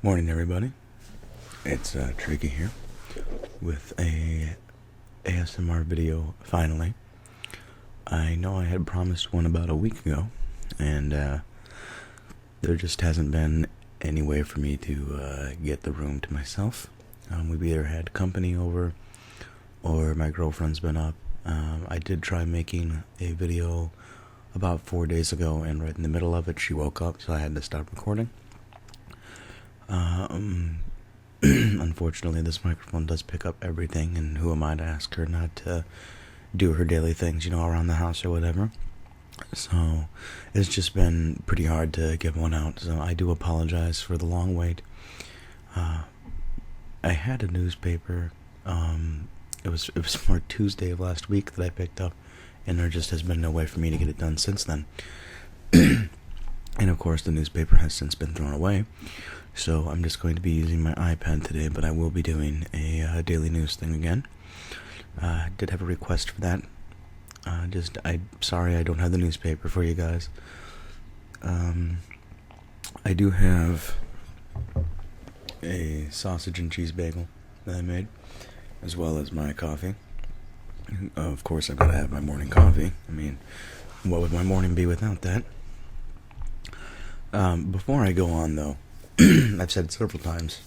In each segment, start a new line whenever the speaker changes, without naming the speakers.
Morning, everybody. It's Tricky here with a ASMR video. Finally, I know I had promised one about a week ago, and there just hasn't been any way for me to get the room to myself. We've either had company over, or my girlfriend's been up. I did try making a video about 4 days ago, and right in the middle of it, she woke up, so I had to stop recording. Unfortunately, this microphone does pick up everything, and who am I to ask her not to do her daily things, around the house or whatever. So, it's just been pretty hard to get one out, so I do apologize for the long wait. I had a newspaper, it was for Tuesday of last week that I picked up, and there just has been no way for me to get it done since then. And of course, the newspaper has since been thrown away. So I'm just going to be using my iPad today, but I will be doing a daily news thing again. I did have a request for that. Sorry I don't have the newspaper for you guys. I do have a sausage and cheese bagel that I made, as well as my coffee. Of course, I've got to have my morning coffee. I mean, what would my morning be without that? Before I go on, though, I've said several times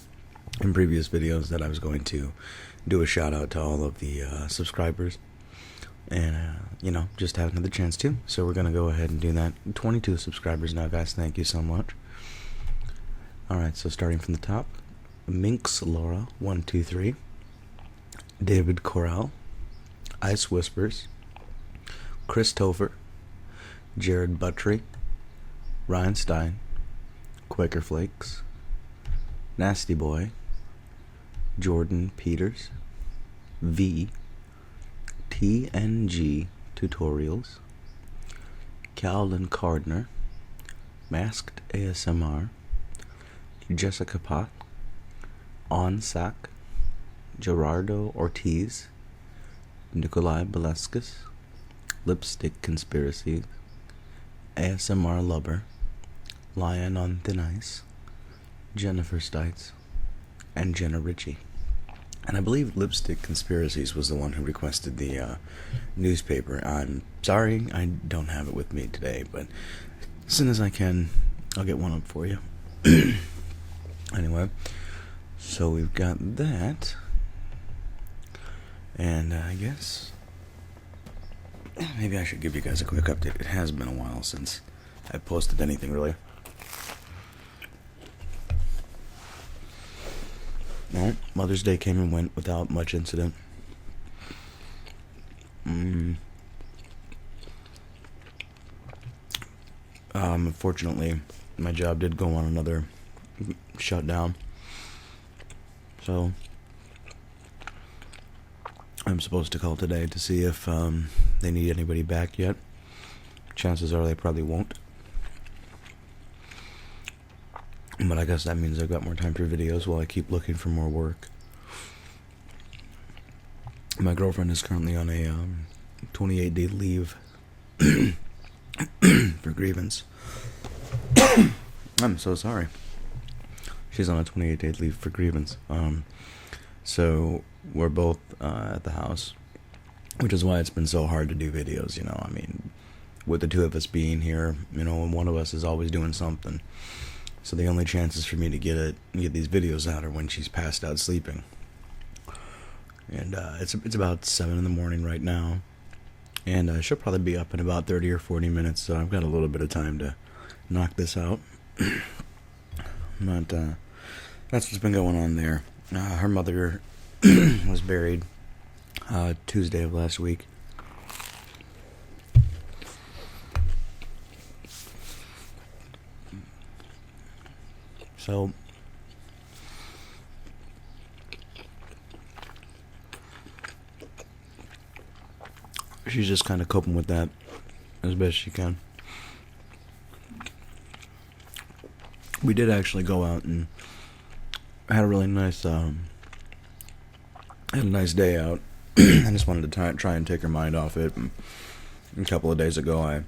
in previous videos that I was going to do a shout out to all of the subscribers, and just haven't had the chance to, so we're gonna go ahead and do that. 22 subscribers now, guys. Thank you so much. Alright, so starting from the top: Minx Laura 123, David Corral, Ice Whispers, Chris Topher, Jared Buttry, Ryan Stein, Quaker Flakes, Nasty Boy, Jordan Peters, V, TNG Tutorials, Calvin Cardner, Masked ASMR, Jessica Pot, Onsac, Gerardo Ortiz, Nikolai Beleskis, Lipstick Conspiracies, ASMR Lover, Lion on Thin Ice, Jennifer Stites, and Jenna Ritchie. And I believe Lipstick Conspiracies was the one who requested the newspaper. I'm sorry I don't have it with me today, but as soon as I can, I'll get one up for you. Anyway, so we've got that, and I guess maybe I should give you guys a quick update. It has been a while since I posted anything, really. Well, Mother's Day came and went without much incident. Fortunately, my job did go on another shutdown, so I'm supposed to call today to see if they need anybody back yet. Chances are they probably won't. But I guess that means I've got more time for videos while I keep looking for more work. My girlfriend is currently on a 28-day leave for grievance. I'm so sorry. She's on a 28-day leave for grievance. So we're both at the house, which is why it's been so hard to do videos, I mean, with the two of us being here, and one of us is always doing something. So the only chances for me to get these videos out are when she's passed out sleeping. And it's about 7 in the morning right now, and she'll probably be up in about 30 or 40 minutes. So I've got a little bit of time to knock this out. But that's what's been going on there. Her mother was buried Tuesday of last week. So she's just kind of coping with that as best she can. We did actually go out and had a really nice day out. I just wanted to try and take her mind off it. And a couple of days ago,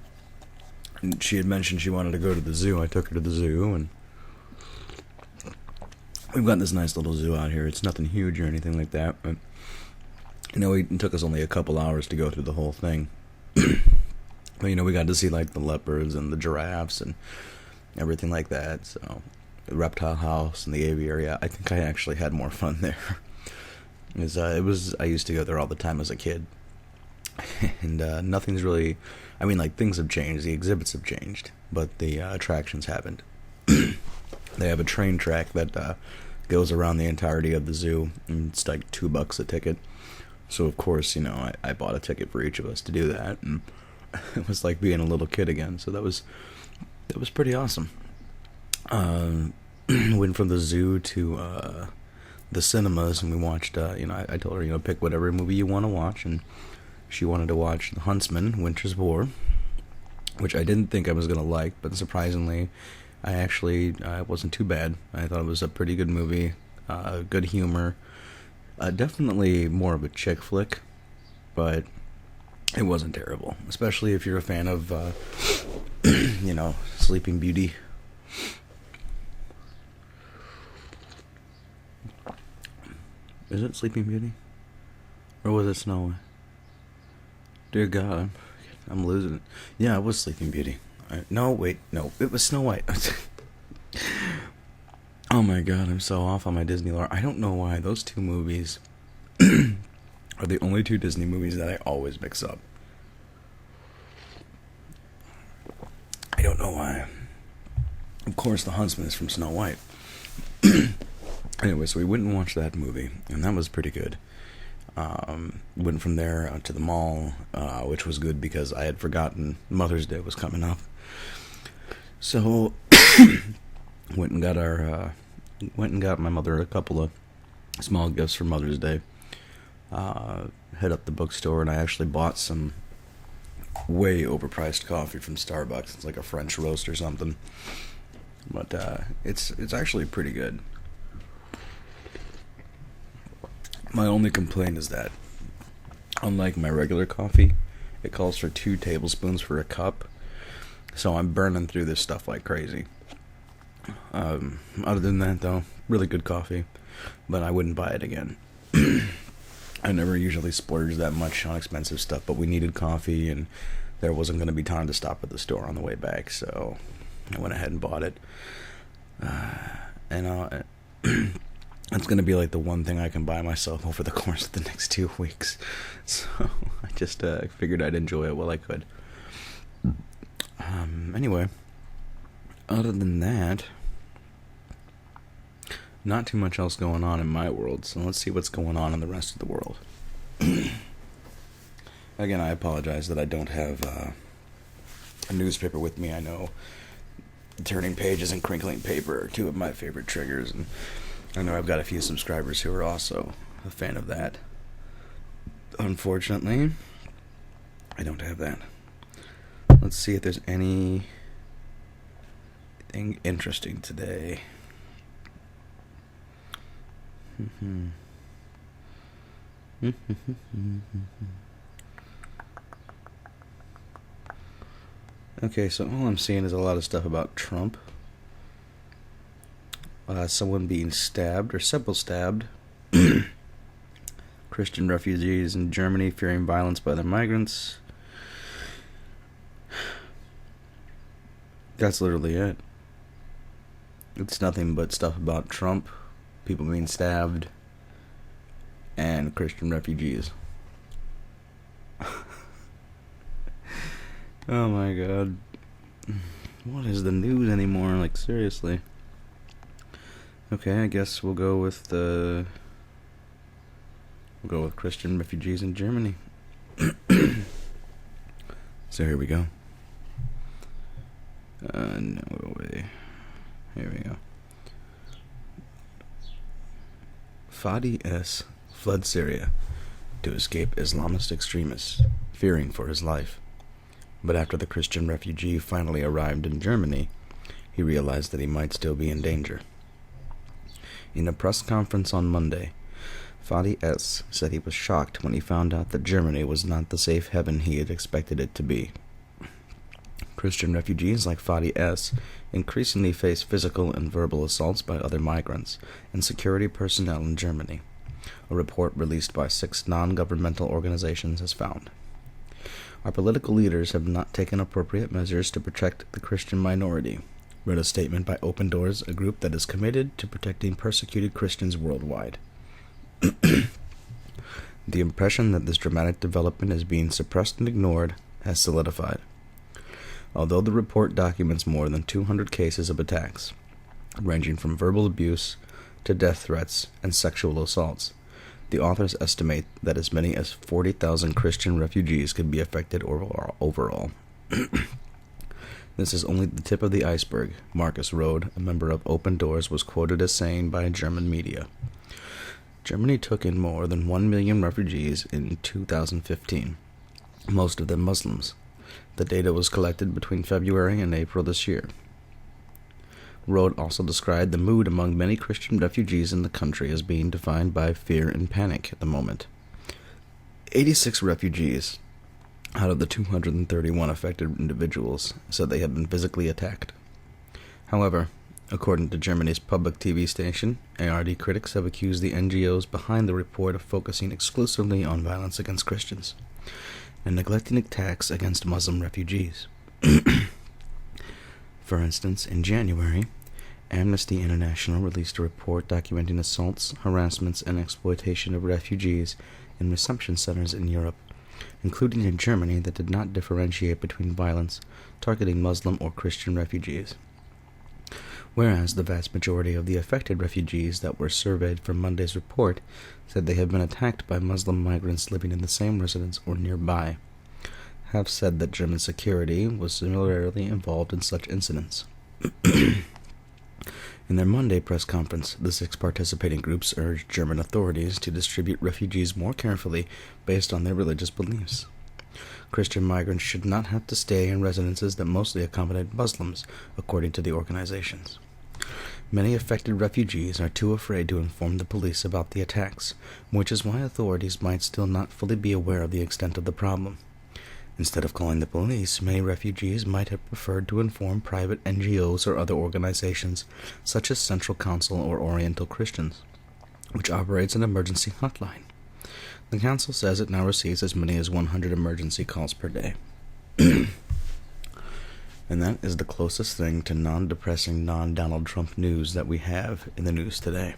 she had mentioned she wanted to go to the zoo. I took her to the zoo, and we've got this nice little zoo out here. It's nothing huge or anything like that, but it took us only a couple hours to go through the whole thing. But we got to see like the leopards and the giraffes and everything like that. So the reptile house and the aviary. I think I actually had more fun there. I used to go there all the time as a kid, and nothing's really. I mean, like, things have changed. The exhibits have changed, but the attractions haven't. They have a train track that goes around the entirety of the zoo, and it's like $2 a ticket. So of course, I bought a ticket for each of us to do that, and it was like being a little kid again. So that was pretty awesome. Went from the zoo to the cinemas, and we watched. I told her, pick whatever movie you want to watch, and she wanted to watch The Huntsman, Winter's War, which I didn't think I was gonna like, but surprisingly, it wasn't too bad. I thought it was a pretty good movie, good humor, definitely more of a chick flick, but it wasn't terrible, especially if you're a fan of, Sleeping Beauty. Is it Sleeping Beauty? Or was it Snow White? Dear God, I'm losing it. Yeah, it was Sleeping Beauty. No, it was Snow White. Oh my God, I'm so off on my Disney lore. I don't know why those two movies are the only two Disney movies that I always mix up. I don't know why. Of course, The Huntsman is from Snow White. Anyway, so we went and watched that movie, and that was pretty good. Went from there to the mall, which was good because I had forgotten Mother's Day was coming up. So went and got my mother a couple of small gifts for Mother's Day. Hit up the bookstore, and I actually bought some way overpriced coffee from Starbucks. It's like a French roast or something, but it's actually pretty good. My only complaint is that, unlike my regular coffee, it calls for 2 tablespoons for a cup, so I'm burning through this stuff like crazy. Other than that, though, really good coffee, but I wouldn't buy it again. I never usually splurge that much on expensive stuff, but we needed coffee, and there wasn't going to be time to stop at the store on the way back, so I went ahead and bought it. It's going to be like the one thing I can buy myself over the course of the next 2 weeks. So I just figured I'd enjoy it while I could. Anyway, other than that, not too much else going on in my world. So let's see what's going on in the rest of the world. Again, I apologize that I don't have a newspaper with me. I know turning pages and crinkling paper are 2 of my favorite triggers, and I know I've got a few subscribers who are also a fan of that. Unfortunately, I don't have that. Let's see if there's anything interesting today. Okay, so all I'm seeing is a lot of stuff about Trump. Someone being stabbed, or several stabbed. Christian refugees in Germany fearing violence by the migrants. That's literally it. It's nothing but stuff about Trump, people being stabbed, and Christian refugees. Oh my God. What is the news anymore? Like, seriously. Okay, I guess we'll go with Christian refugees in Germany. So here we go. No way. Here we go. Fadi S. fled Syria to escape Islamist extremists, fearing for his life. But after the Christian refugee finally arrived in Germany, he realized that he might still be in danger. In a press conference on Monday, Fadi S. said he was shocked when he found out that Germany was not the safe haven he had expected it to be. Christian refugees like Fadi S. increasingly face physical and verbal assaults by other migrants and security personnel in Germany, a report released by 6 non-governmental organizations has found. Our political leaders have not taken appropriate measures to protect the Christian minority, read a statement by Open Doors, a group that is committed to protecting persecuted Christians worldwide. The impression that this dramatic development is being suppressed and ignored has solidified. Although the report documents more than 200 cases of attacks, ranging from verbal abuse to death threats and sexual assaults, the authors estimate that as many as 40,000 Christian refugees could be affected overall. This is only the tip of the iceberg, Marcus Rode, a member of Open Doors, was quoted as saying by German media. Germany took in more than 1 million refugees in 2015, most of them Muslims. The data was collected between February and April this year. Rode also described the mood among many Christian refugees in the country as being defined by fear and panic at the moment. 86 refugees out of the 231 affected individuals said they had been physically attacked. However, according to Germany's public TV station, ARD critics have accused the NGOs behind the report of focusing exclusively on violence against Christians and neglecting attacks against Muslim refugees. For instance, in January, Amnesty International released a report documenting assaults, harassments, and exploitation of refugees in reception centers in Europe, including in Germany, that did not differentiate between violence targeting Muslim or Christian refugees. Whereas the vast majority of the affected refugees that were surveyed from Monday's report said they had been attacked by Muslim migrants living in the same residence or nearby, have said that German security was similarly involved in such incidents. In their Monday press conference, the 6 participating groups urged German authorities to distribute refugees more carefully based on their religious beliefs. Christian migrants should not have to stay in residences that mostly accommodate Muslims, according to the organizations. Many affected refugees are too afraid to inform the police about the attacks, which is why authorities might still not fully be aware of the extent of the problem. Instead of calling the police, many refugees might have preferred to inform private NGOs or other organizations, such as Central Council or Oriental Christians, which operates an emergency hotline. The council says it now receives as many as 100 emergency calls per day. And that is the closest thing to non-depressing, non-Donald Trump news that we have in the news today.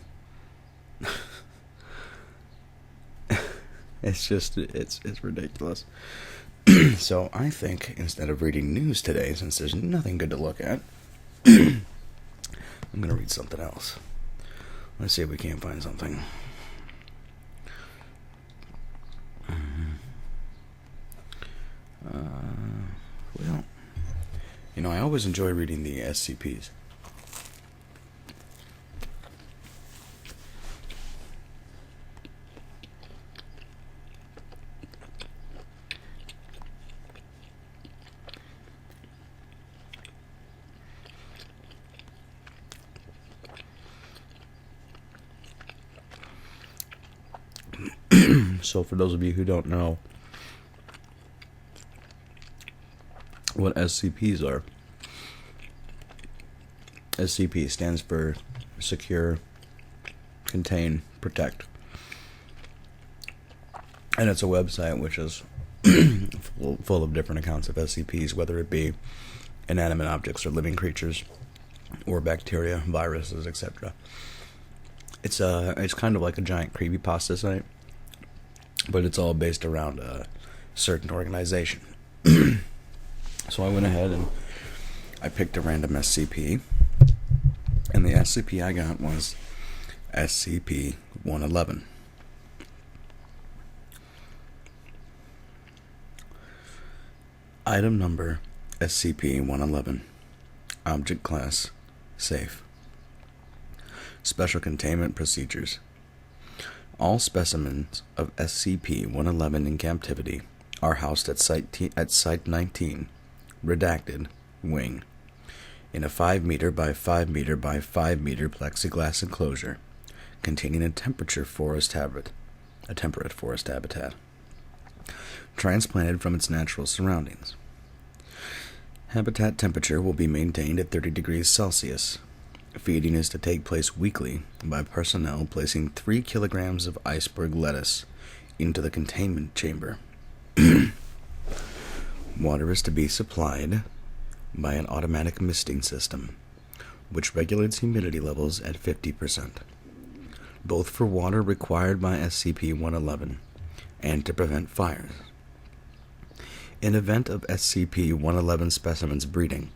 It's ridiculous. So I think instead of reading news today, since there's nothing good to look at, I'm going to read something else. Let's see if we can't find something. Well, I always enjoy reading the SCPs. So for those of you who don't know what SCPs are, SCP stands for Secure, Contain, Protect. And it's a website which is full of different accounts of SCPs, whether it be inanimate objects or living creatures or bacteria, viruses, etc. It's kind of like a giant creepypasta site, but it's all based around a certain organization. So I went ahead and I picked a random SCP, and the SCP I got was SCP-111. Item number SCP-111. Object class safe. Special containment procedures. All specimens of SCP-111 in captivity are housed at Site 19, redacted, wing, in a 5 meter by 5 meter by 5 meter plexiglass enclosure containing a temperate forest habitat, transplanted from its natural surroundings. Habitat temperature will be maintained at 30 degrees Celsius. Feeding is to take place weekly by personnel placing 3 kilograms of iceberg lettuce into the containment chamber. Water is to be supplied by an automatic misting system, which regulates humidity levels at 50%, both for water required by SCP-111 and to prevent fires. In event of SCP-111 specimens breeding,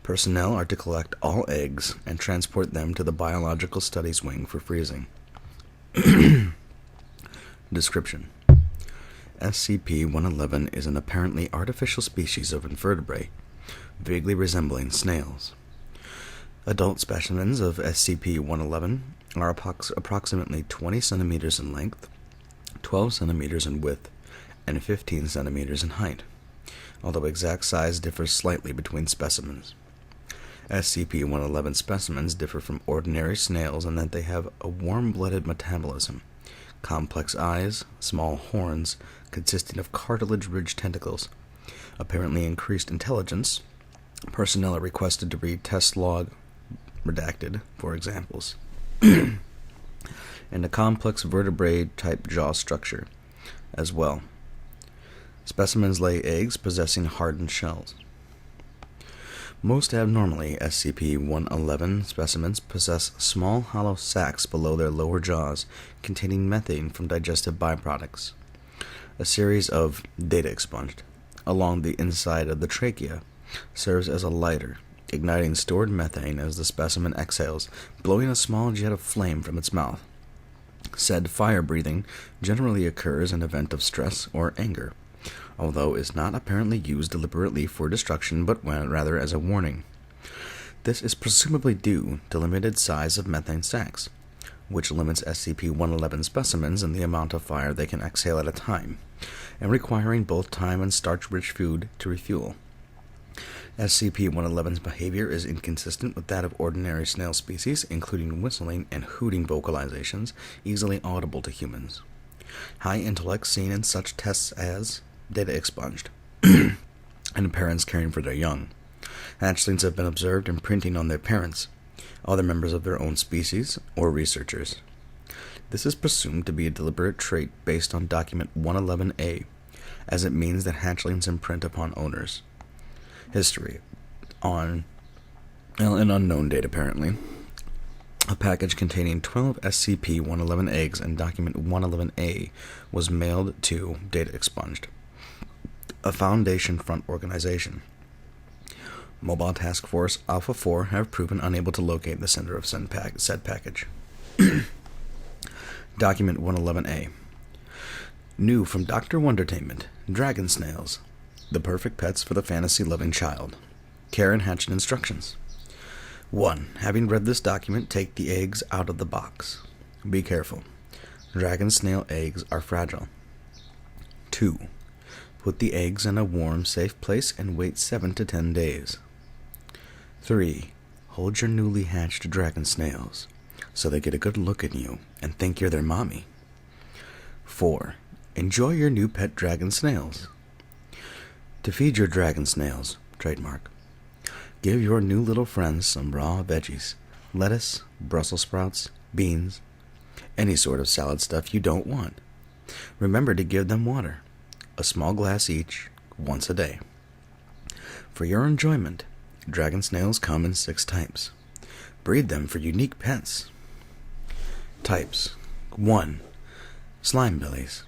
personnel are to collect all eggs and transport them to the Biological Studies Wing for freezing. Description: SCP-111 is an apparently artificial species of invertebrate, vaguely resembling snails. Adult specimens of SCP-111 are approximately 20 centimeters in length, 12 centimeters in width, and 15 centimeters in height, although exact size differs slightly between specimens. SCP-111 specimens differ from ordinary snails in that they have a warm-blooded metabolism, complex eyes, small horns consisting of cartilage-ridged tentacles, apparently increased intelligence. Personnel are requested to read test log redacted for examples, and a complex vertebrate-type jaw structure as well. Specimens lay eggs possessing hardened shells. Most abnormally, SCP-111 specimens possess small hollow sacs below their lower jaws containing methane from digestive byproducts. A series of data expunged along the inside of the trachea serves as a lighter, igniting stored methane as the specimen exhales, blowing a small jet of flame from its mouth. Said fire breathing generally occurs in event of stress or anger, although is not apparently used deliberately for destruction but rather as a warning. This is presumably due to limited size of methane sacs, which limits SCP-111 specimens in the amount of fire they can exhale at a time, and requiring both time and starch-rich food to refuel. SCP-111's behavior is inconsistent with that of ordinary snail species, including whistling and hooting vocalizations easily audible to humans. High intellect seen in such tests as data expunged, and parents caring for their young. Hatchlings have been observed imprinting on their parents, other members of their own species, or researchers. This is presumed to be a deliberate trait based on Document 111A, as it means that hatchlings imprint upon owners. History. On an unknown date, apparently, a package containing 12 SCP-111 eggs and Document 111A was mailed to data expunged, a Foundation front organization. Mobile Task Force Alpha 4 have proven unable to locate the sender of said package. Document 111A. New from Dr. Wondertainment, Dragon Snails, the perfect pets for the fantasy-loving child. Care and hatching instructions. 1. Having read this document, take the eggs out of the box. Be careful. Dragon snail eggs are fragile. 2. Put the eggs in a warm, safe place and wait 7 to 10 days. 3. Hold your newly hatched dragon snails so they get a good look at you and think you're their mommy. 4. Enjoy your new pet dragon snails. To feed your dragon snails, trademark, give your new little friends some raw veggies, lettuce, Brussels sprouts, beans, any sort of salad stuff you don't want. Remember to give them water, a small glass each, once a day. For your enjoyment, dragon snails come in 6 types. Breed them for unique pets. Types. 1. Slime bellies.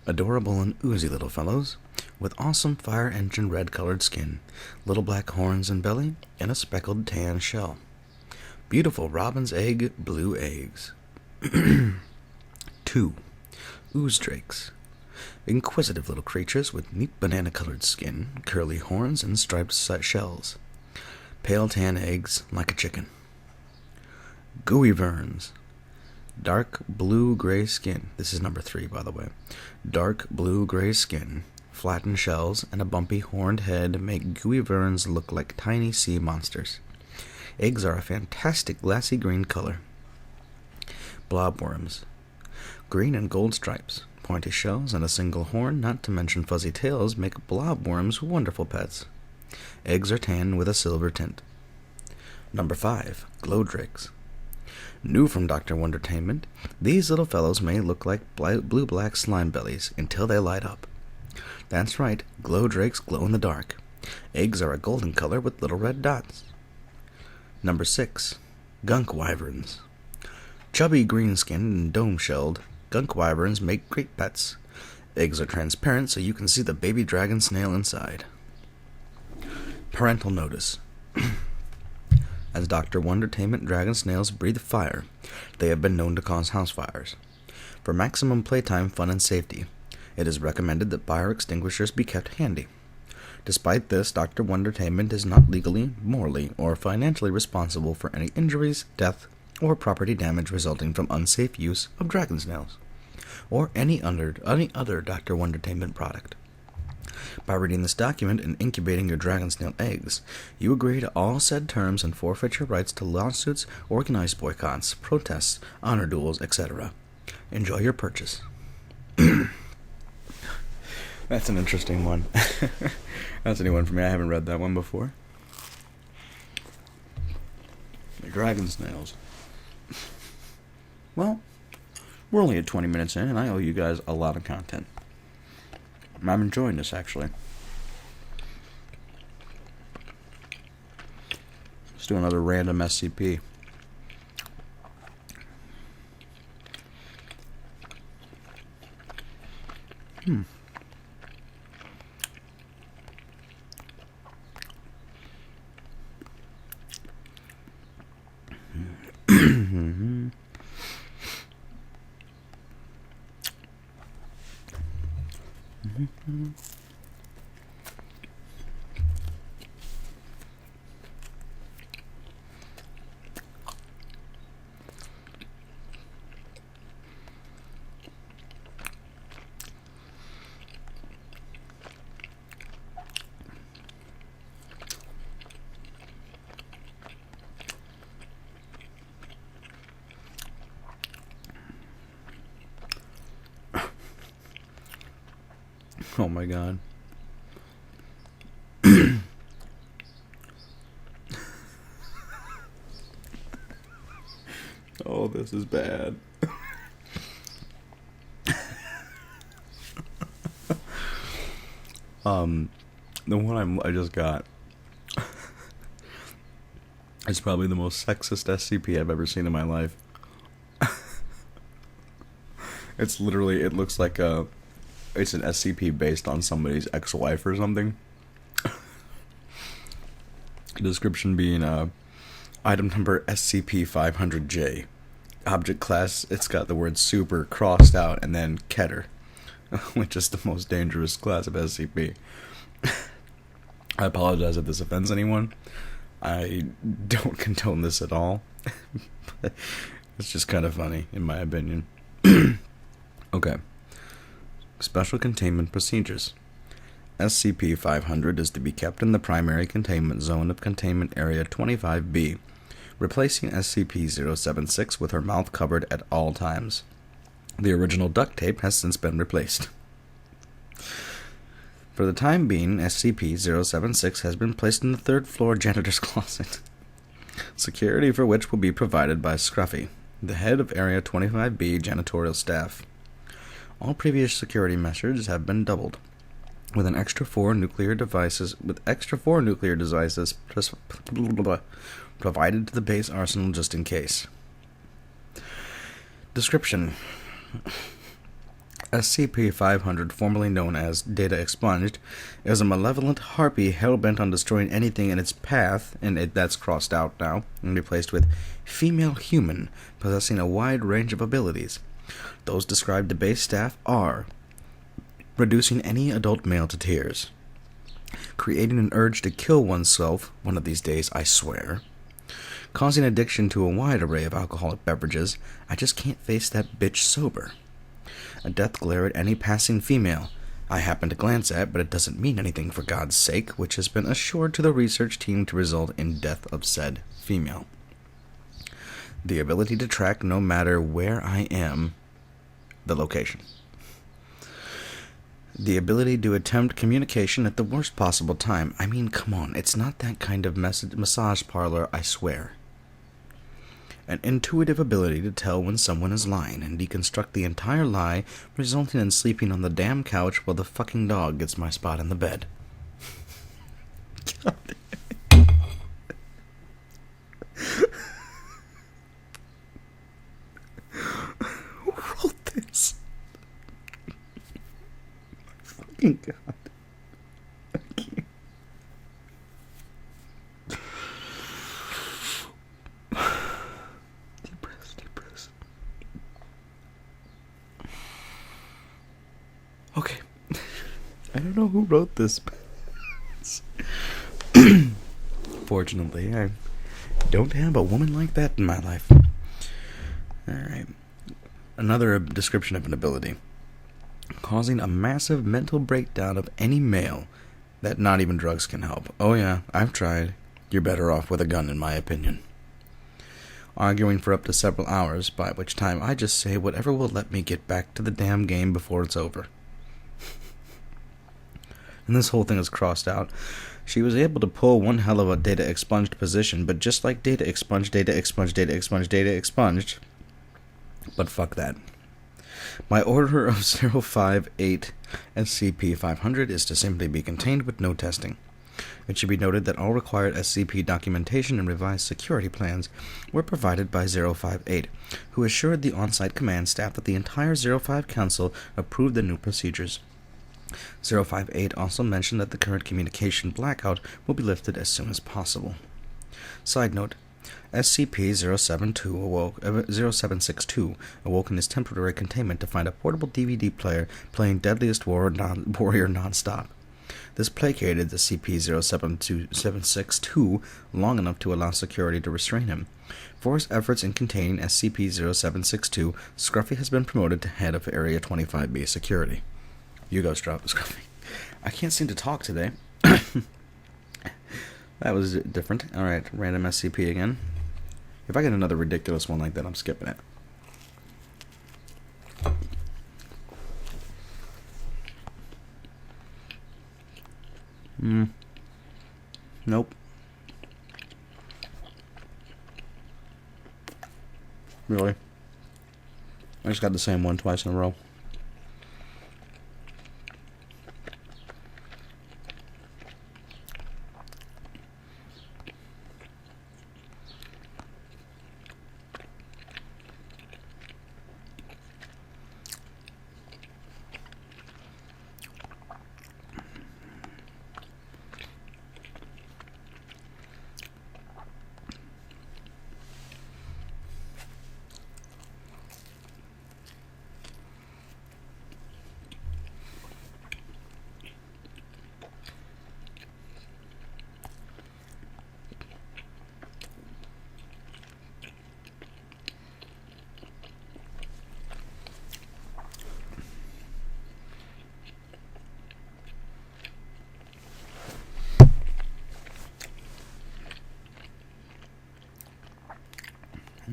Adorable and oozy little fellows with awesome fire engine red-colored skin, little black horns and belly, and a speckled tan shell. Beautiful robin's egg blue eggs. 2. Ooze drakes. Inquisitive little creatures with neat banana-colored skin, curly horns, and striped shells. Pale tan eggs like a chicken. Gooey verns. Dark blue-gray skin. This is number 3, by the way. Dark blue-gray skin, flattened shells, and a bumpy horned head make gooey verns look like tiny sea monsters. Eggs are a fantastic glassy green color. Blobworms. Green and gold stripes, pointy shells, and a single horn, not to mention fuzzy tails, make blobworms wonderful pets. Eggs are tan with a silver tint. Number 5. Glow drakes. New from Dr. Wondertainment, these little fellows may look like blue-black slime bellies until they light up. That's right, glow drakes glow in the dark. Eggs are a golden color with little red dots. Number 6. Gunk wyverns. Chubby, green-skinned, and dome-shelled, gunk wyverns make great pets. Eggs are transparent so you can see the baby dragon snail inside. Parental notice. As Dr. Wondertainment dragon snails breathe fire, they have been known to cause house fires. For maximum playtime, fun, and safety, it is recommended that fire extinguishers be kept handy. Despite this, Dr. Wondertainment is not legally, morally, or financially responsible for any injuries, death, or property damage resulting from unsafe use of dragon snails, or any other Dr. Wondertainment product. By reading this document and incubating your dragon snail eggs, you agree to all said terms and forfeit your rights to lawsuits, organized boycotts, protests, honor duels, etc. Enjoy your purchase. That's an interesting one. That's a new one for me. I haven't read that one before. Dragon snails. Well, we're only at 20 minutes in, and I owe you guys a lot of content. I'm enjoying this, actually. Let's do another random SCP. Oh my god. Oh, this is bad. The one I just got is probably the most sexist SCP I've ever seen in my life. It's literally, it looks like it's an SCP based on somebody's ex-wife or something. Description being item number SCP-500J. Object class, it's got the word super crossed out and then Keter, which is the most dangerous class of SCP. I apologize if this offends anyone. I don't condone this at all. It's just kind of funny, in my opinion. Okay. Special Containment Procedures. SCP-500 is to be kept in the primary containment zone of Containment Area 25B, replacing SCP-076 with her mouth covered at all times. The original duct tape has since been replaced. For the time being, SCP-076 has been placed in the third-floor janitor's closet, security for which will be provided by Scruffy, the head of Area 25B janitorial staff. All previous security measures have been doubled, with extra 4 nuclear devices provided to the base arsenal just in case. Description: SCP-500, formerly known as Data Expunged, is a malevolent harpy hell-bent on destroying anything in its path, and that's crossed out now, and replaced with female human, possessing a wide range of abilities. Those described to base staff are reducing any adult male to tears, creating an urge to kill oneself one of these days, I swear, causing addiction to a wide array of alcoholic beverages, I just can't face that bitch sober, a death glare at any passing female I happen to glance at, but it doesn't mean anything for God's sake, which has been assured to the research team to result in death of said female. The ability to track no matter where I am, the location. The ability to attempt communication at the worst possible time. I mean, come on, it's not that kind of massage parlor, I swear. An intuitive ability to tell when someone is lying and deconstruct the entire lie, resulting in sleeping on the damn couch while the fucking dog gets my spot in the bed. Who wrote this? My fucking God. I can't. Deep breaths. Okay. I don't know who wrote this. Fortunately, I don't have a woman like that in my life. Alright. Another description of an ability. Causing a massive mental breakdown of any male that not even drugs can help. Oh yeah, I've tried. You're better off with a gun, in my opinion. Arguing for up to several hours, by which time I just say whatever will let me get back to the damn game before it's over. And this whole thing is crossed out. She was able to pull one hell of a data expunged position, but just like data expunged, but fuck that. My order of 058 SCP-500 is to simply be contained with no testing. It should be noted that all required SCP documentation and revised security plans were provided by 058, who assured the on-site command staff that the entire 05 Council approved the new procedures. 058 also mentioned that the current communication blackout will be lifted as soon as possible. Side note, SCP-0762 awoke in his temporary containment to find a portable DVD player playing Deadliest Warrior non-stop. This placated the SCP-0762 long enough to allow security to restrain him. For his efforts in containing SCP-0762, Scruffy has been promoted to head of Area 25B security. You go, Scruffy. I can't seem to talk today. That was different. Alright, random SCP again. If I get another ridiculous one like that, I'm skipping it. Nope. Really? I just got the same one twice in a row.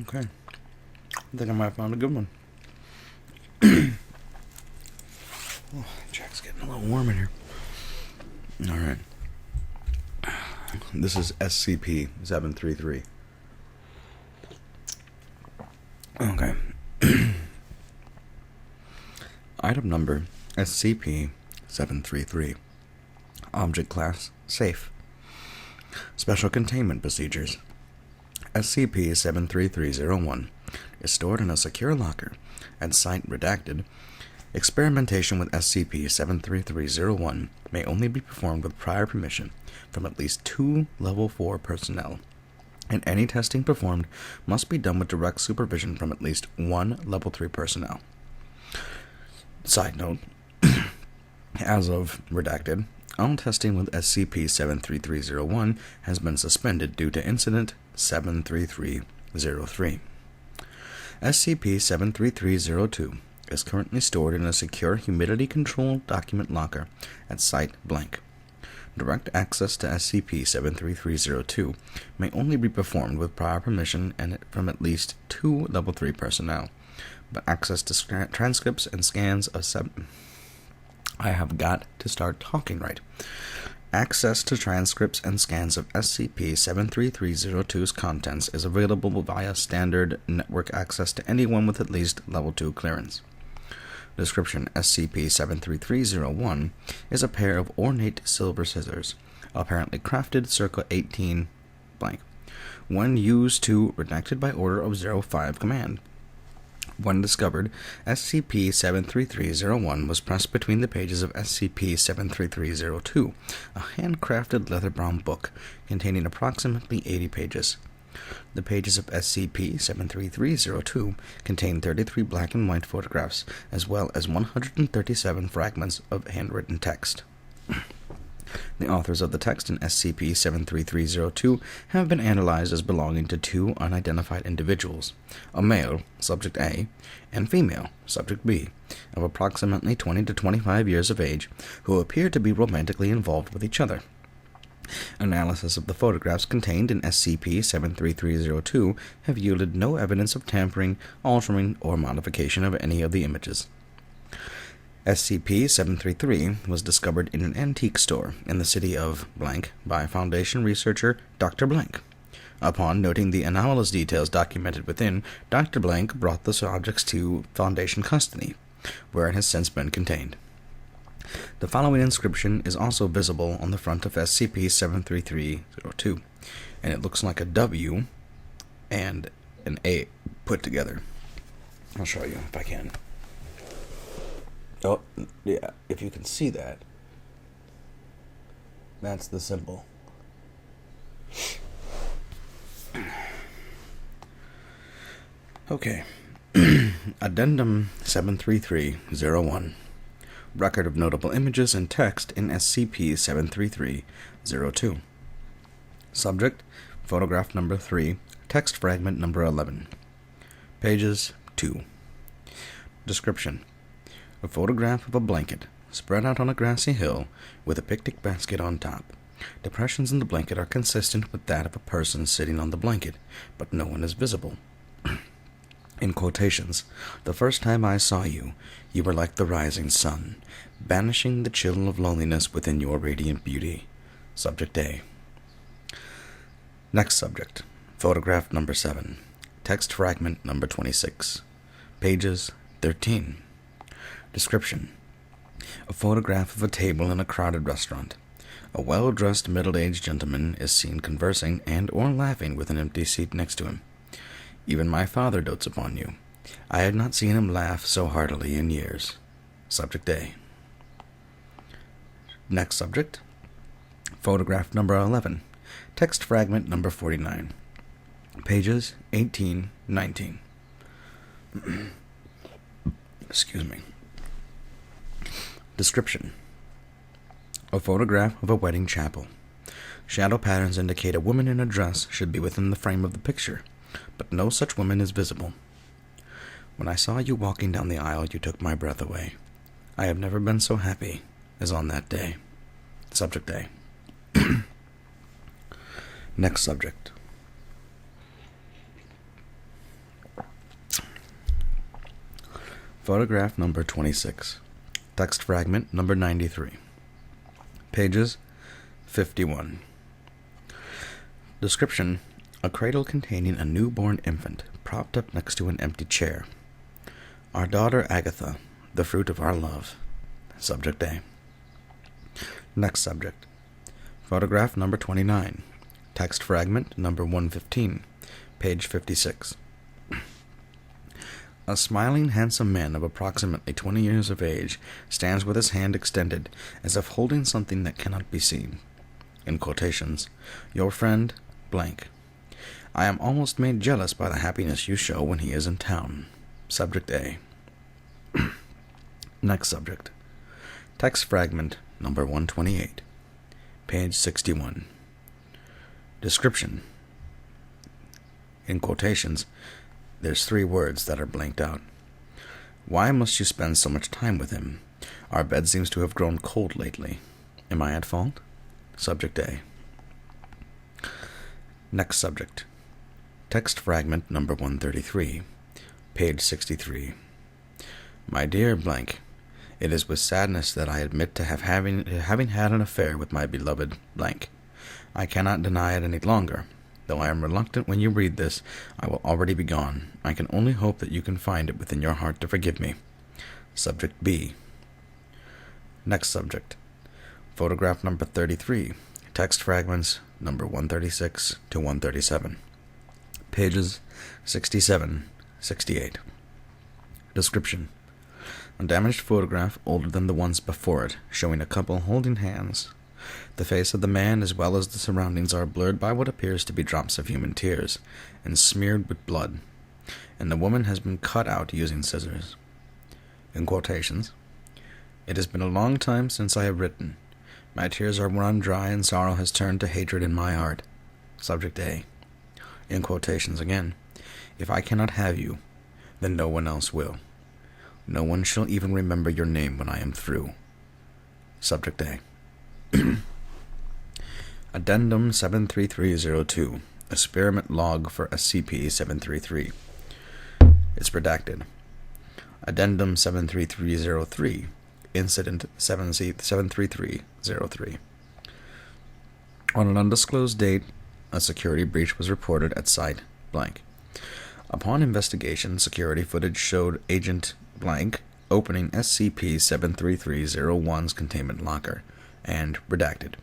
Okay. I think I might have found a good one. Oh, Jack's getting a little warm in here. Alright. This is SCP-733. Okay. Item number SCP-733. Object class safe. Special containment procedures. SCP-733-01 is stored in a secure locker at site redacted. Experimentation with SCP-733-01 may only be performed with prior permission from at least 2 Level 4 personnel, and any testing performed must be done with direct supervision from at least 1 Level 3 personnel. Side note, as of redacted, all testing with SCP-733-01 has been suspended due to Incident 733-03. SCP-733-02 is currently stored in a secure humidity-controlled document locker at Site Blank. Direct access to SCP-733-02 may only be performed with prior permission and from at least 2 Level 3 personnel, but access to transcripts and scans of I have got to start talking right. Access to transcripts and scans of SCP-73302's contents is available via standard network access to anyone with at least Level 2 clearance. Description: SCP-73301 is a pair of ornate silver scissors, apparently crafted circa 18 blank, when used to redacted by order of 05 command. When discovered, SCP-73301 was pressed between the pages of SCP-73302, a handcrafted leather-bound book containing approximately 80 pages. The pages of SCP-73302 contain 33 black and white photographs, as well as 137 fragments of handwritten text. The authors of the text in SCP-73302 have been analyzed as belonging to two unidentified individuals, a male, Subject A, and female, Subject B, of approximately 20 to 25 years of age, who appear to be romantically involved with each other. Analysis of the photographs contained in SCP-73302 have yielded no evidence of tampering, altering, or modification of any of the images. SCP-733 was discovered in an antique store in the city of blank by Foundation researcher Dr. Blank. Upon noting the anomalous details documented within, Dr. Blank brought the objects to Foundation custody, where it has since been contained. The following inscription is also visible on the front of SCP-73302, and it looks like a W and an A put together. I'll show you if I can. Oh, yeah, if you can see that, that's the symbol. Okay. Addendum 73301. Record of notable images and text in SCP-73302. Subject: photograph number 3, text fragment number 11. Pages 2. Description: a photograph of a blanket spread out on a grassy hill with a picnic basket on top. Depressions in the blanket are consistent with that of a person sitting on the blanket, but no one is visible. In quotations, the first time I saw you, you were like the rising sun, banishing the chill of loneliness within your radiant beauty. Subject A. Next subject. Photograph number 7. Text fragment number 26. Pages 13. Description: a photograph of a table in a crowded restaurant. A well-dressed middle-aged gentleman is seen conversing and or laughing with an empty seat next to him. Even my father dotes upon you. I had not seen him laugh so heartily in years. Subject A. Next subject. Photograph number 11. Text fragment number 49. Pages 18-19. Excuse me. Description: a photograph of a wedding chapel. Shadow patterns indicate a woman in a dress should be within the frame of the picture, but no such woman is visible. When I saw you walking down the aisle, you took my breath away. I have never been so happy as on that day. Subject A. Next subject. Photograph number 26. Text fragment number 93. Pages 51. Description: a cradle containing a newborn infant propped up next to an empty chair. Our daughter Agatha, the fruit of our love. Subject A. Next subject. Photograph number 29. Text fragment number 115. Page 56. A smiling, handsome man of approximately 20 years of age stands with his hand extended, as if holding something that cannot be seen. In quotations, your friend, blank. I am almost made jealous by the happiness you show when he is in town. Subject A. Next subject. Text fragment number 128. Page 61. Description. In quotations, there's 3 words that are blanked out. Why must you spend so much time with him? Our bed seems to have grown cold lately. Am I at fault? Subject A. Next subject. Text fragment number 133. Page 63. My dear blank, It is with sadness that I admit to having had an affair with my beloved blank. I cannot deny it any longer. Though I am reluctant when you read this, I will already be gone. I can only hope that you can find it within your heart to forgive me. Subject B. Next subject. Photograph number 33. Text fragments number 136 to 137. Pages 67, 68. Description. A damaged photograph older than the ones before it, showing a couple holding hands. The face of the man as well as the surroundings are blurred by what appears to be drops of human tears, and smeared with blood, and the woman has been cut out using scissors. In quotations, "It has been a long time since I have written. My tears are run dry and sorrow has turned to hatred in my heart." Subject A. In quotations again, "If I cannot have you, then no one else will. No one shall even remember your name when I am through." Subject A. Addendum 73302. Experiment log for SCP-733. It's redacted. Addendum 73303. Incident 73303. On an undisclosed date, a security breach was reported at Site blank. Upon investigation, security footage showed Agent blank opening SCP-73301's containment locker, and redacted.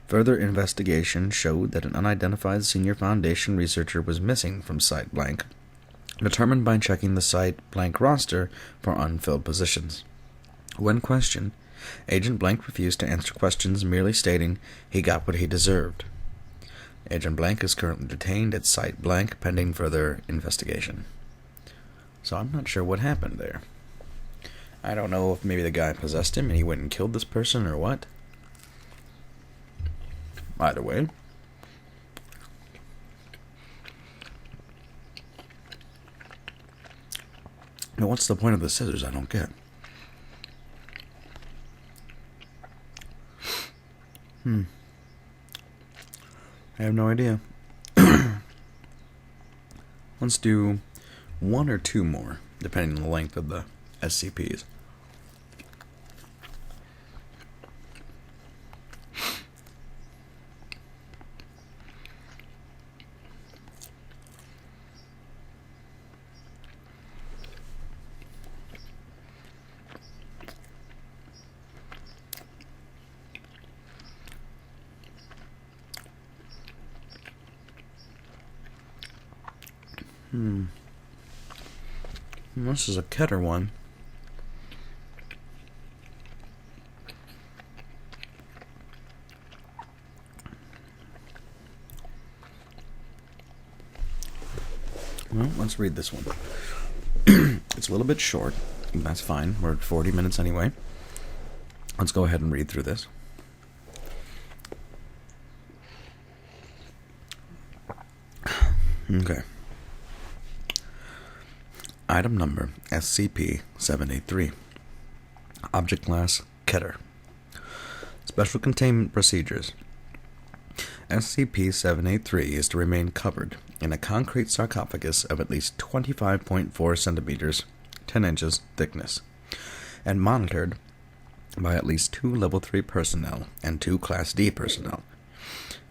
Further investigation showed that an unidentified senior Foundation researcher was missing from Site blank, determined by checking the Site blank roster for unfilled positions. When questioned, Agent blank refused to answer questions, merely stating he got what he deserved. Agent blank is currently detained at Site blank pending further investigation. So I'm not sure what happened there. I don't know if maybe the guy possessed him and he went and killed this person or what. Either way. Now, what's the point of the scissors? I don't get. I have no idea. Let's do one or two more, depending on the length of the SCPs. This is a Keter one. Well, let's read this one. It's a little bit short. That's fine. We're at 40 minutes anyway. Let's go ahead and read through this. Okay. Item number SCP-783. Object class Keter. Special containment procedures. SCP-783 is to remain covered in a concrete sarcophagus of at least 25.4 centimeters, 10 inches thickness, and monitored by at least 2 Level 3 personnel and 2 Class D personnel.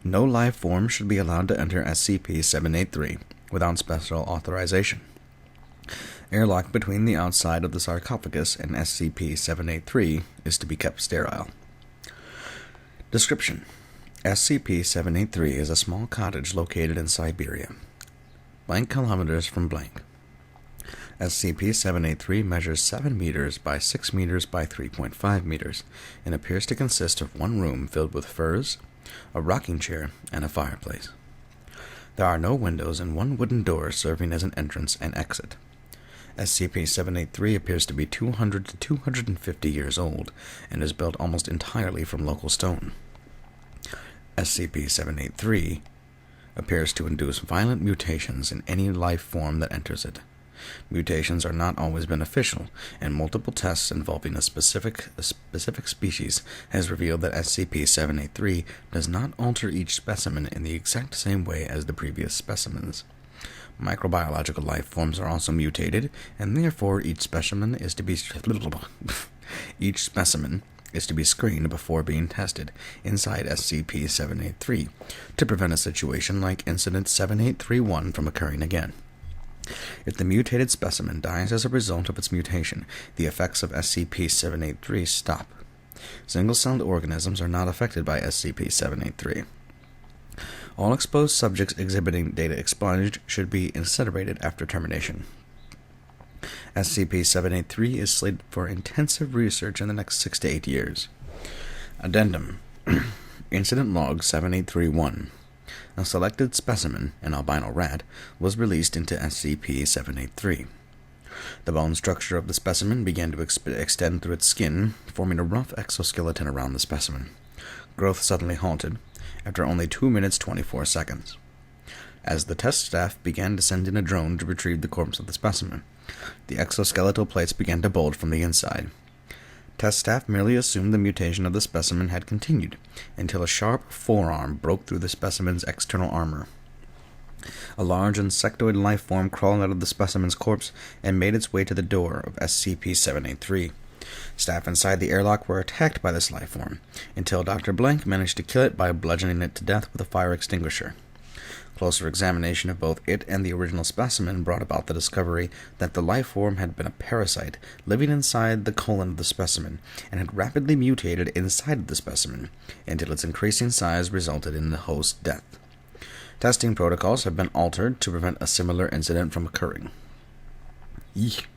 No life form should be allowed to enter SCP-783 without special authorization. Airlock between the outside of the sarcophagus and SCP-783 is to be kept sterile. Description: SCP-783 is a small cottage located in Siberia, blank kilometers from blank. SCP-783 measures 7 meters by 6 meters by 3.5 meters and appears to consist of one room filled with furs, a rocking chair, and a fireplace. There are no windows and one wooden door serving as an entrance and exit. SCP-783 appears to be 200 to 250 years old and is built almost entirely from local stone. SCP-783 appears to induce violent mutations in any life form that enters it. Mutations are not always beneficial, and multiple tests involving a specific species has revealed that SCP-783 does not alter each specimen in the exact same way as the previous specimens. Microbiological life forms are also mutated, and therefore each specimen is to be screened before being tested inside SCP-783 to prevent a situation like Incident 7831 from occurring again. If the mutated specimen dies as a result of its mutation, the effects of SCP-783 stop. Single-celled organisms are not affected by SCP-783. All exposed subjects exhibiting data expunged should be incinerated after termination. SCP-783 is slated for intensive research in the next 6 to 8 years. Addendum. Incident Log 7831. A selected specimen, an albino rat, was released into SCP-783. The bone structure of the specimen began to extend through its skin, forming a rough exoskeleton around the specimen. Growth suddenly halted, after only 2 minutes 24 seconds. As the test staff began to send in a drone to retrieve the corpse of the specimen, the exoskeletal plates began to bulge from the inside. Test staff merely assumed the mutation of the specimen had continued, until a sharp forearm broke through the specimen's external armor. A large insectoid life form crawled out of the specimen's corpse and made its way to the door of SCP-783. Staff inside the airlock were attacked by this life form, until Dr. Blank managed to kill it by bludgeoning it to death with a fire extinguisher. Closer examination of both it and the original specimen brought about the discovery that the life form had been a parasite living inside the colon of the specimen and had rapidly mutated inside of the specimen until its increasing size resulted in the host's death. Testing protocols have been altered to prevent a similar incident from occurring. Eek.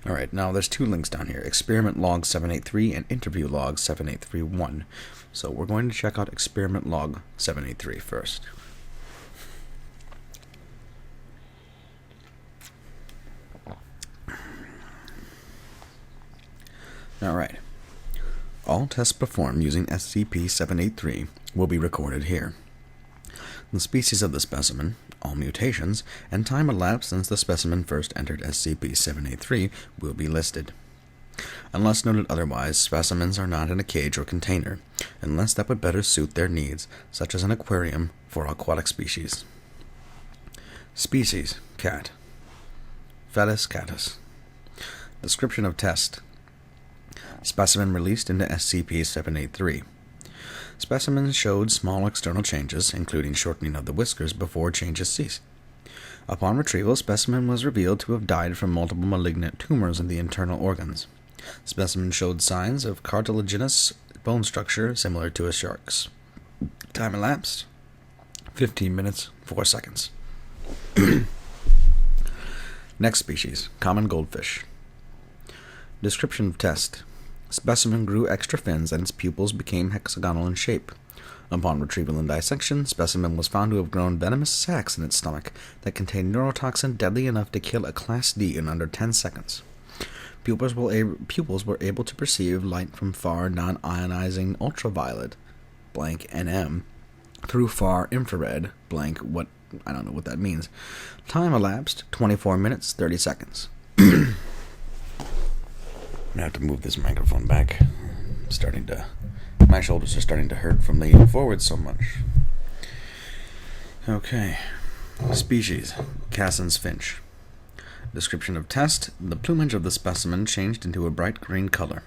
Alright, now there's 2 links down here, Experiment Log 783 and Interview Log 7831. So we're going to check out Experiment Log 783 first. Alright. All tests performed using SCP-783 will be recorded here. The species of the specimen, all mutations, and time elapsed since the specimen first entered SCP-783 will be listed. Unless noted otherwise, specimens are not in a cage or container, unless that would better suit their needs, such as an aquarium for aquatic species. Species: cat. Felis catus. Description of test. Specimen released into SCP-783. Specimen showed small external changes, including shortening of the whiskers before changes ceased. Upon retrieval, specimen was revealed to have died from multiple malignant tumors in the internal organs. Specimen showed signs of cartilaginous bone structure similar to a shark's. Time elapsed: 15 minutes, 4 seconds. Next species: common goldfish. Description of test. Specimen grew extra fins and its pupils became hexagonal in shape. Upon retrieval and dissection, specimen was found to have grown venomous sacs in its stomach that contained neurotoxin deadly enough to kill a Class D in under 10 seconds. Pupils were able to perceive light from far non-ionizing ultraviolet, blank NM, through far infrared, blank what, I don't know what that means. Time elapsed, 24 minutes, 30 seconds. I'm going to have to move this microphone back. My shoulders are starting to hurt from leaning forward so much. Okay. Species: Cassin's finch. Description of test. The plumage of the specimen changed into a bright green color.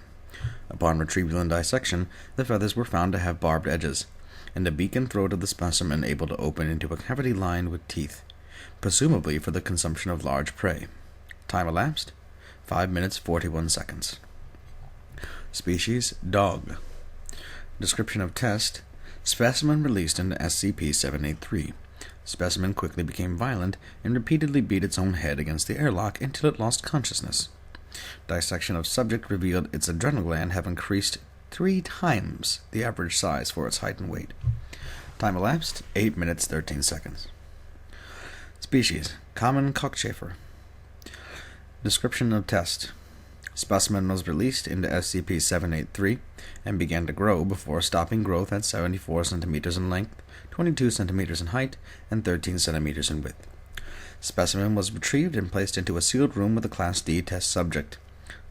Upon retrieval and dissection, the feathers were found to have barbed edges, and the beak and throat of the specimen able to open into a cavity lined with teeth, presumably for the consumption of large prey. Time elapsed: 5 minutes 41 seconds. Species: dog. Description of test. Specimen released into SCP-783. Specimen quickly became violent and repeatedly beat its own head against the airlock until it lost consciousness. Dissection of subject revealed its adrenal gland have increased 3 times the average size for its height and weight. Time elapsed: 8 minutes 13 seconds. Species: common cockchafer. Description of test. Specimen was released into SCP-783 and began to grow before stopping growth at 74 centimeters in length, 22 centimeters in height, and 13 centimeters in width. Specimen was retrieved and placed into a sealed room with a Class D test subject.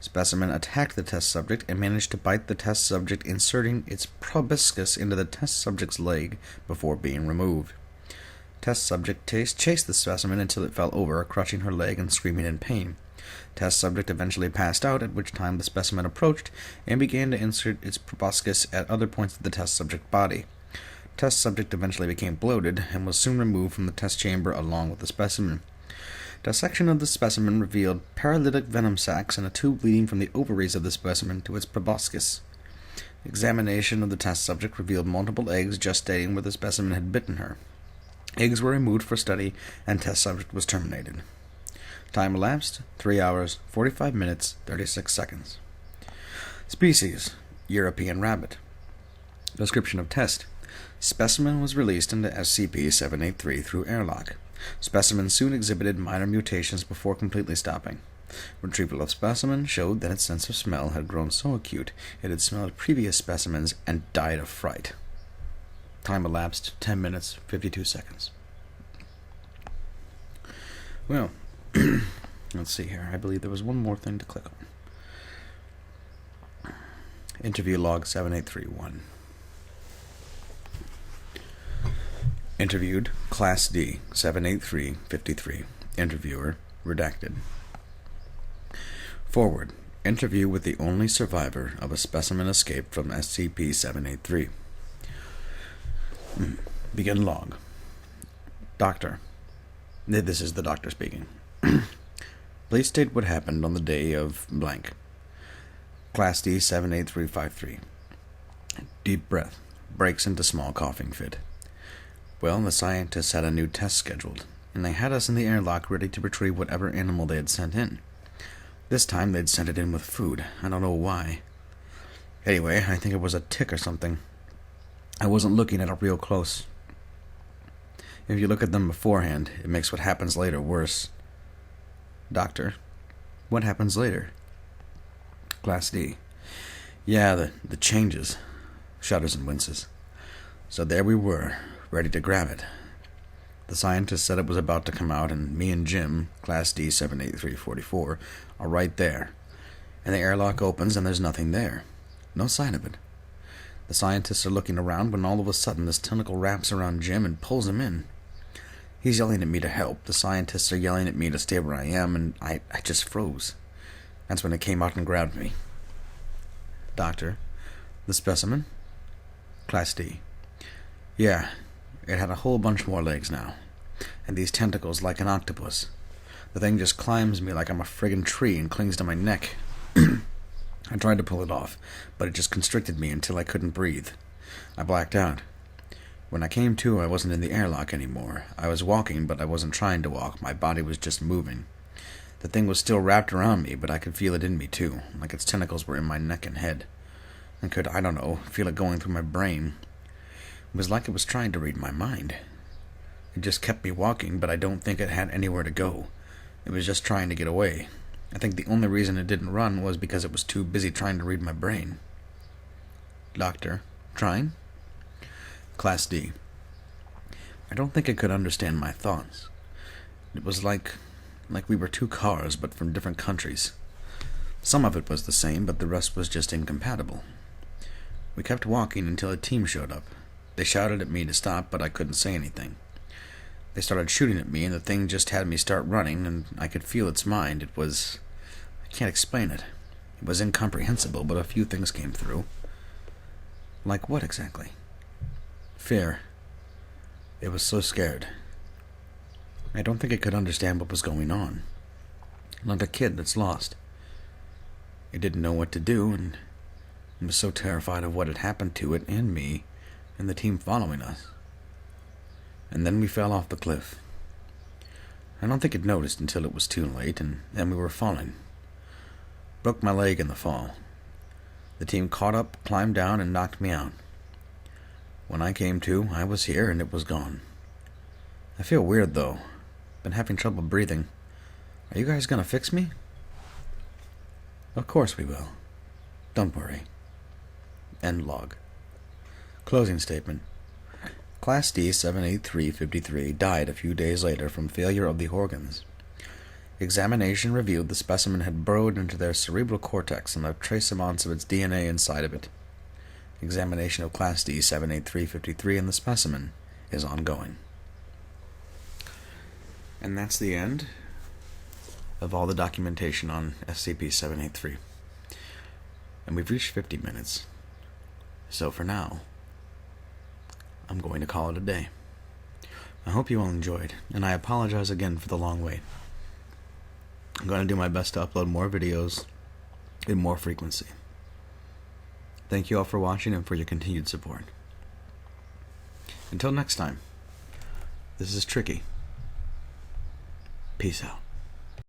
Specimen attacked the test subject and managed to bite the test subject, inserting its proboscis into the test subject's leg before being removed.
Test subject chased the specimen until it fell over, crushing her leg and screaming in pain. Test subject eventually passed out, at which time the specimen approached and began to insert its proboscis at other points of the test subject body. Test subject eventually became bloated and was soon removed from the test chamber along with the specimen. Dissection of the specimen revealed paralytic venom sacs and a tube leading from the ovaries of the specimen to its proboscis. Examination of the test subject revealed multiple eggs gestating where the specimen had bitten her. Eggs were removed for study, and test subject was terminated. Time elapsed, 3 hours, 45 minutes, 36 seconds. Species, European rabbit. Description of test. Specimen was released into SCP-783 through airlock. Specimen soon exhibited minor mutations before completely stopping. Retrieval of specimen showed that its sense of smell had grown so acute it had smelled previous specimens and died of fright. Time elapsed, 10 minutes, 52 seconds. Well, let's see here. I believe there was one more thing to click on. Interview log 7831. Interviewed, Class D, 78353. Interviewer, redacted. Forward. Interview with the only survivor of a specimen escaped from SCP-783. Begin log. Doctor. This is the doctor speaking. Please state what happened on the day of blank. Class D 78353. Deep breath. Breaks into small coughing fit. Well, the scientists had a new test scheduled, and they had us in the airlock ready to retrieve whatever animal they had sent in. This time they'd sent it in with food. I don't know why. Anyway, I think it was a tick or something. I wasn't looking at it real close. If you look at them beforehand, it makes what happens later worse. Doctor, what happens later? Class D. Yeah, the changes. Shudders and winces. So there we were, ready to grab it. The scientist said it was about to come out, and me and Jim, Class D 78344, are right there. And the airlock opens, and there's nothing there. No sign of it. The scientists are looking around when all of a sudden this tentacle wraps around Jim and pulls him in. He's yelling at me to help. The scientists are yelling at me to stay where I am, and I just froze. That's when it came out and grabbed me. Doctor, the specimen? Class D. Yeah, it had a whole bunch more legs now. And these tentacles like an octopus. The thing just climbs me like I'm a friggin' tree and clings to my neck. I tried to pull it off, but it just constricted me until I couldn't breathe. I blacked out. When I came to, I wasn't in the airlock anymore. I was walking, but I wasn't trying to walk. My body was just moving. The thing was still wrapped around me, but I could feel it in me too, like its tentacles were in my neck and head. And could, I don't know, feel it going through my brain. It was like it was trying to read my mind. It just kept me walking, but I don't think it had anywhere to go. It was just trying to get away. I think the only reason it didn't run was because it was too busy trying to read my brain. Doctor, trying? Class D. I don't think it could understand my thoughts. It was like we were two cars, but from different countries. Some of it was the same, but the rest was just incompatible. We kept walking until a team showed up. They shouted at me to stop, but I couldn't say anything. They started shooting at me, and the thing just had me start running, and I could feel its mind. It was... I can't explain it. It was incomprehensible, but a few things came through. Like what exactly? Fear. It was so scared. I don't think it could understand what was going on. Like a kid that's lost. It didn't know what to do, and it was so terrified of what had happened to it and me and the team following us. And then we fell off the cliff. I don't think it noticed until it was too late, and then we were falling. Broke my leg in the fall. The team caught up, climbed down, and knocked me out. When I came to, I was here, and it was gone. I feel weird, though. Been having trouble breathing. Are you guys gonna fix me? Of course we will. Don't worry. End log. Closing statement. Class D 78353 died a few days later from failure of the organs. Examination revealed the specimen had burrowed into their cerebral cortex and left trace amounts of its DNA inside of it. Examination of Class D 78353 and the specimen is ongoing. And that's the end of all the documentation on SCP-783. And we've reached 50 minutes. So for now, I'm going to call it a day. I hope you all enjoyed, and I apologize again for the long wait. I'm going to do my best to upload more videos in more frequency. Thank you all for watching and for your continued support. Until next time, this is Tricky. Peace out.